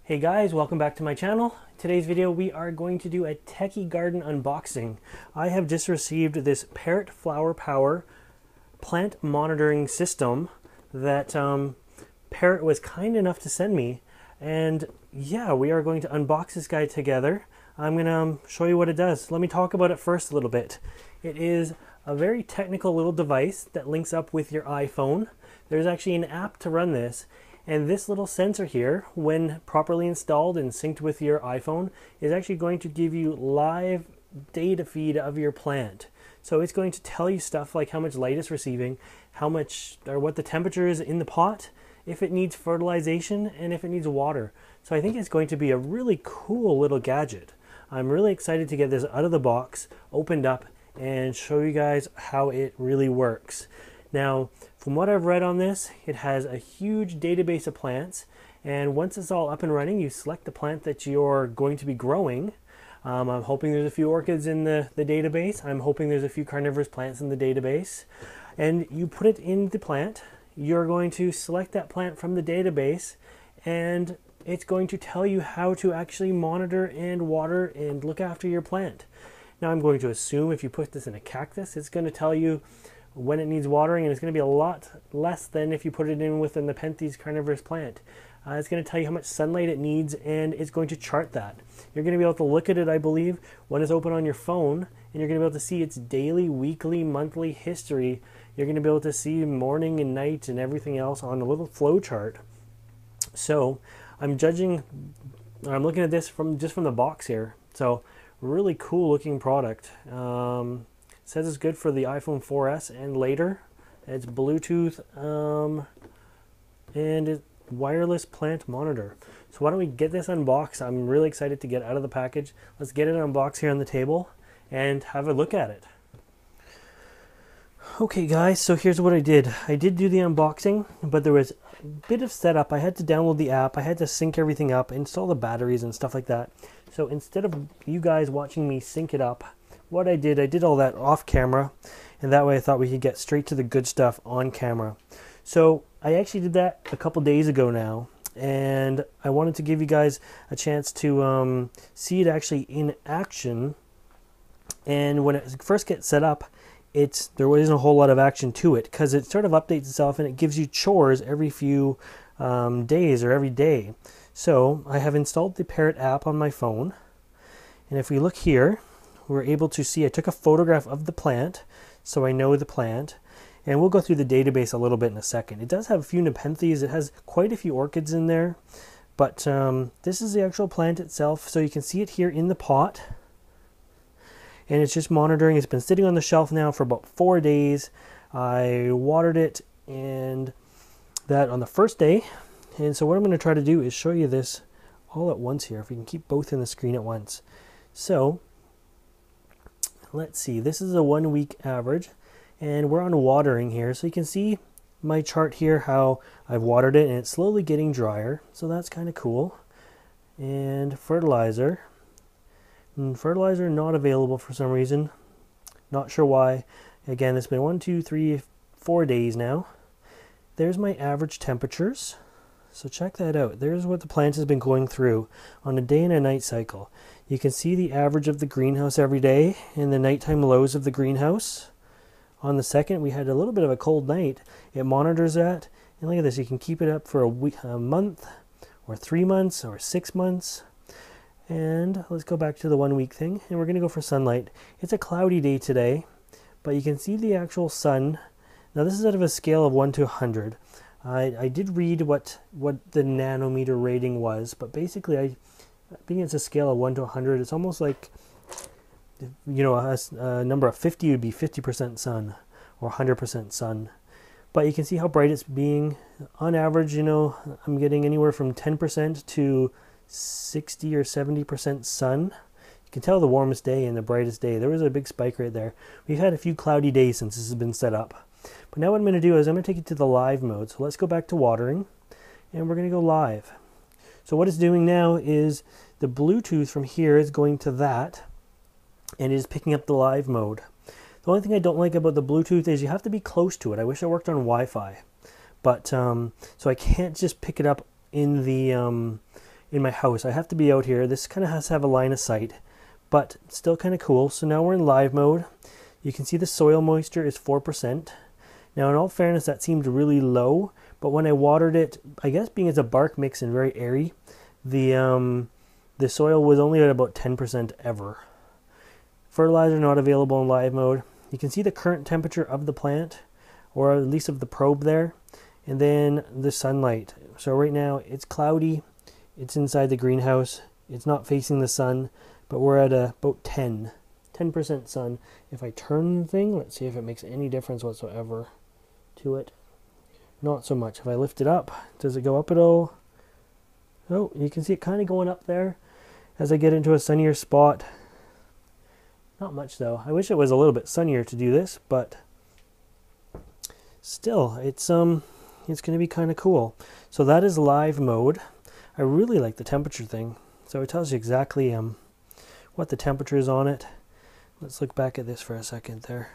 Hey guys, welcome back to my channel. Today's video we are going to do a techie garden unboxing. I have just received this Parrot Flower Power plant monitoring system that Parrot was kind enough to send me, and yeah, we are going to unbox this guy together. I'm gonna show you what it does. Let me talk about it first a little bit. It is a very technical little device that links up with your iPhone. There's actually an app to run this. And this little sensor here, when properly installed and synced with your iPhone, is actually going to give you live data feed of your plant. So it's going to tell you stuff like how much light it's receiving, how much or what the temperature is in the pot, if it needs fertilization, and if it needs water. So I think it's going to be a really cool little gadget. I'm really excited to get this out of the box, opened up, and show you guys how it really works. Now, from what I've read on this, it has a huge database of plants, and once it's all up and running, you select the plant that you're going to be growing. I'm hoping there's a few orchids in the database. I'm hoping there's a few carnivorous plants in the database. And you put it in the plant. You're going to select that plant from the database, and it's going to tell you how to actually monitor and water and look after your plant. Now, I'm going to assume if you put this in a cactus, it's going to tell you when it needs watering, and it's going to be a lot less than if you put it in with a Nepenthes carnivorous plant. It's going to tell you how much sunlight it needs, and it's going to chart that. You're going to be able to look at it, I believe, when it's open on your phone, and you're going to be able to see its daily, weekly, monthly history. You're going to be able to see morning and night and everything else on a little flow chart. So I'm looking at this just from the box here. So really cool looking product. It says it's good for the iPhone 4S and later. It's Bluetooth and it's wireless plant monitor. So why don't we get this unboxed? I'm really excited to get out of the package. Let's get it unboxed here on the table and have a look at it. Okay guys, so here's what I did. I did do the unboxing, but there was a bit of setup. I had to download the app, I had to sync everything up, install the batteries and stuff like that. So instead of you guys watching me sync it up, what I did all that off camera, and that way I thought we could get straight to the good stuff on camera. So I actually did that a couple days ago now, and I wanted to give you guys a chance to see it actually in action. And when it first gets set up, there isn't a whole lot of action to it, because it sort of updates itself and it gives you chores every few days or every day. So I have installed the Parrot app on my phone, and if we look here, we're able to see I took a photograph of the plant, so I know the plant, and we'll go through the database a little bit in a second. It does have a few Nepenthes, it has quite a few orchids in there, but this is the actual plant itself, so you can see it here in the pot, and it's just monitoring. It's been sitting on the shelf now for about 4 days. I watered it and that on the first day, and so what I'm going to try to do is show you this all at once here, if we can keep both in the screen at once. So let's see, this is a 1 week average, and we're on watering here, so you can see my chart here, how I've watered it, and it's slowly getting drier, so that's kind of cool. And fertilizer not available for some reason, not sure why. Again, it's been 1, 2, 3, 4 days now. There's my average temperatures, so check that out. There's what the plant has been going through on a day and a night cycle. You can see the average of the greenhouse every day and the nighttime lows of the greenhouse. On the second, we had a little bit of a cold night. It monitors that, and look at this. You can keep it up for a month, or 3 months, or 6 months. And let's go back to the 1 week thing, and we're going to go for sunlight. It's a cloudy day today, but you can see the actual sun. Now this is out of a scale of 1 to 100. I did read what the nanometer rating was, but basically I think it's a scale of 1 to 100. It's almost like, you know, a number of 50 would be 50% sun or 100% sun. But you can see how bright it's being. On average, you know, I'm getting anywhere from 10% to 60 or 70% sun. You can tell the warmest day and the brightest day. There was a big spike right there. We've had a few cloudy days since this has been set up. But now what I'm going to do is I'm going to take it to the live mode. So let's go back to watering, and we're going to go live. So what it's doing now is the Bluetooth from here is going to that, and it is picking up the live mode. The only thing I don't like about the Bluetooth is you have to be close to it. I wish it worked on Wi-Fi, but so I can't just pick it up in the in my house. I have to be out here. This kind of has to have a line of sight, but still kind of cool. So now we're in live mode. You can see the soil moisture is 4%. Now in all fairness, that seemed really low, but when I watered it, I guess being it's a bark mix and very airy, the soil was only at about 10% ever. Fertilizer not available in live mode. You can see the current temperature of the plant, or at least of the probe there, and then the sunlight. So right now it's cloudy, it's inside the greenhouse, it's not facing the sun, but we're at about 10% sun. If I turn the thing, let's see if it makes any difference whatsoever to it. Not so much. If I lift it up, does it go up at all? Oh, you can see it kind of going up there as I get into a sunnier spot. Not much though. I wish it was a little bit sunnier to do this, but still, it's going to be kind of cool. So that is live mode. I really like the temperature thing. So it tells you exactly what the temperature is on it. Let's look back at this for a second there.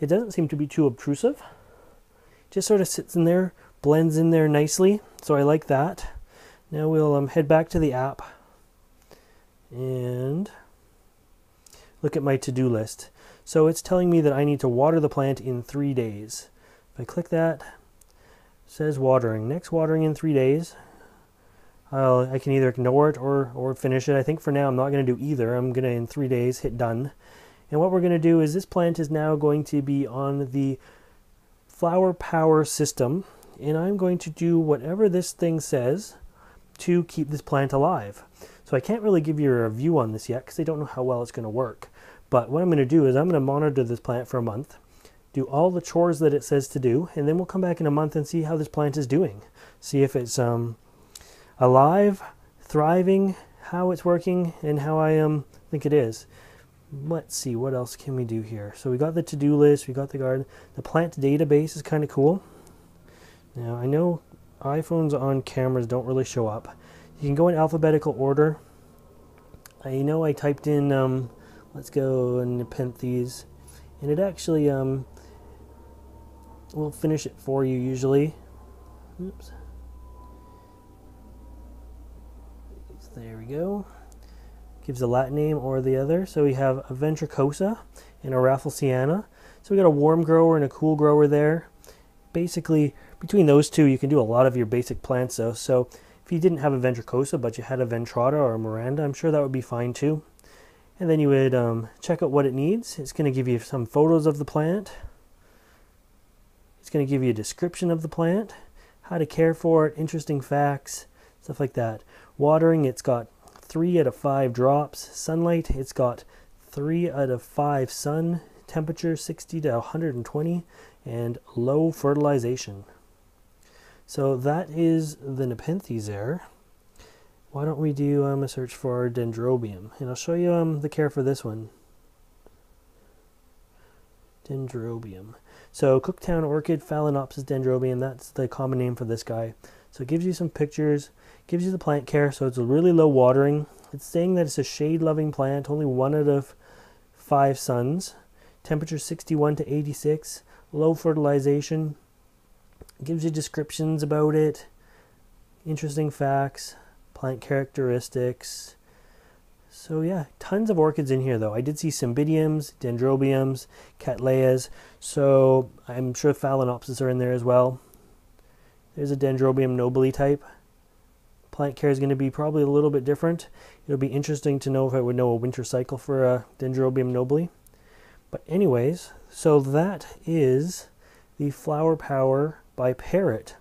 It doesn't seem to be too obtrusive. Just sort of sits in there, blends in there nicely. So I like that. Now we'll head back to the app and look at my to-do list. So it's telling me that I need to water the plant in 3 days. If I click that, it says watering. Next watering in 3 days. I can either ignore it or finish it. I think for now I'm not going to do either. I'm going to, in 3 days, hit done. And what we're going to do is this plant is now going to be on the flower power system. And I'm going to do whatever this thing says to keep this plant alive. So I can't really give you a review on this yet because I don't know how well it's going to work. But what I'm going to do is I'm going to monitor this plant for a month, do all the chores that it says to do, and then we'll come back in a month and see how this plant is doing. See if it's alive, thriving, how it's working, and how I think it is. Let's see, what else can we do here? So we got the to-do list, we got the garden. The plant database is kind of cool. Now I know iPhones on cameras don't really show up. You can go in alphabetical order. I know I typed in, let's go and Nepenthes, and it actually will finish it for you usually. Oops. There we go. Gives a Latin name or the other. So we have a Ventricosa and a Rafflesiana. So we got a warm grower and a cool grower there. Basically, between those two, you can do a lot of your basic plants though. So if you didn't have a Ventricosa, but you had a Ventrata or a Miranda, I'm sure that would be fine too. And then you would check out what it needs. It's going to give you some photos of the plant. It's going to give you a description of the plant, how to care for it, interesting facts, stuff like that. Watering, it's got 3 out of 5 drops. Sunlight, it's got 3 out of 5 sun. Temperature 60 to 120, and low fertilization. So that is the Nepenthes there. Why don't we do a search for Dendrobium, and I'll show you the care for this one. Dendrobium. So Cooktown Orchid, Phalaenopsis dendrobium, that's the common name for this guy. So it gives you some pictures, gives you the plant care, so it's a really low watering. It's saying that it's a shade-loving plant, only 1 out of 5 suns. Temperature 61 to 86, low fertilization. It gives you descriptions about it, interesting facts, plant characteristics. So yeah, tons of orchids in here though. I did see Cymbidiums, Dendrobiums, Cattleyas, so I'm sure Phalaenopsis are in there as well. There's a Dendrobium nobile type. Plant care is going to be probably a little bit different. It'll be interesting to know if I would know a winter cycle for a Dendrobium nobile. But anyways, so that is the Flower Power by Parrot.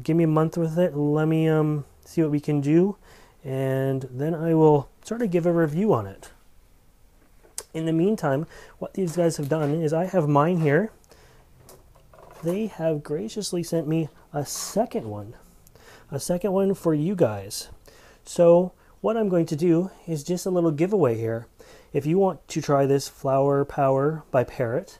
Give me a month with it. Let me see what we can do, and then I will sort of give a review on it. In the meantime, what these guys have done is I have mine here. They have graciously sent me a second one for you guys. So what I'm going to do is just a little giveaway here. If you want to try this Flower Power by Parrot,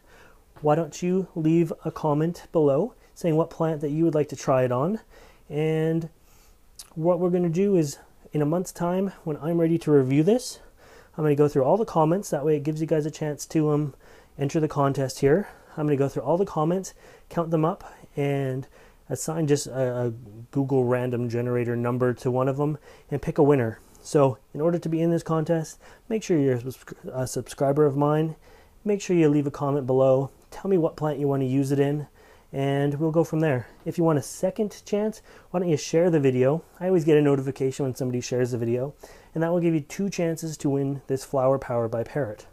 why don't you leave a comment below saying what plant that you would like to try it on. And what we're going to do is in a month's time, when I'm ready to review this, I'm going to go through all the comments. That way it gives you guys a chance to enter the contest here. I'm going to go through all the comments, count them up, and assign just a Google random generator number to one of them and pick a winner. So in order to be in this contest, make sure you're a subscriber of mine. Make sure you leave a comment below. Tell me what plant you want to use it in, and we'll go from there. If you want a second chance, why don't you share the video? I always get a notification when somebody shares the video, and that will give you 2 chances to win this Flower Power by Parrot.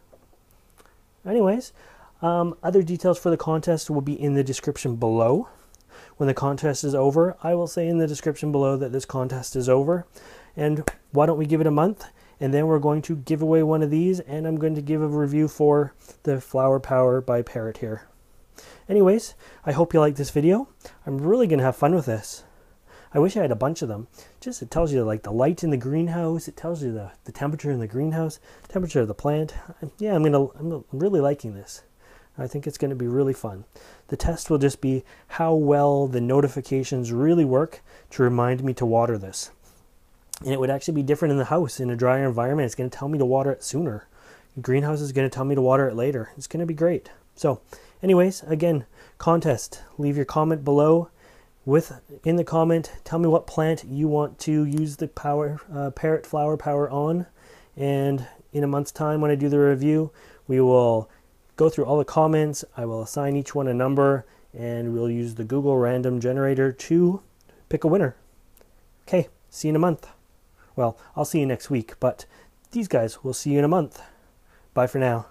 Anyways, other details for the contest will be in the description below. When the contest is over, I will say in the description below that this contest is over. And why don't we give it a month? And then we're going to give away one of these, and I'm going to give a review for the Flower Power by Parrot here. Anyways, I hope you like this video. I'm really going to have fun with this. I wish I had a bunch of them. Just it tells you like the light in the greenhouse. It tells you the temperature in the greenhouse, temperature of the plant. Yeah, I'm really liking this. I think it's going to be really fun. The test will just be how well the notifications really work to remind me to water this. And it would actually be different in the house. In a drier environment, it's going to tell me to water it sooner. The greenhouse is going to tell me to water it later. It's going to be great. So anyways, again, contest. Leave your comment below. In the comment, tell me what plant you want to use the Parrot Flower Power on. And in a month's time, when I do the review, we will go through all the comments. I will assign each one a number, and we'll use the Google random generator to pick a winner. Okay, see you in a month. Well, I'll see you next week, but these guys will see you in a month. Bye for now.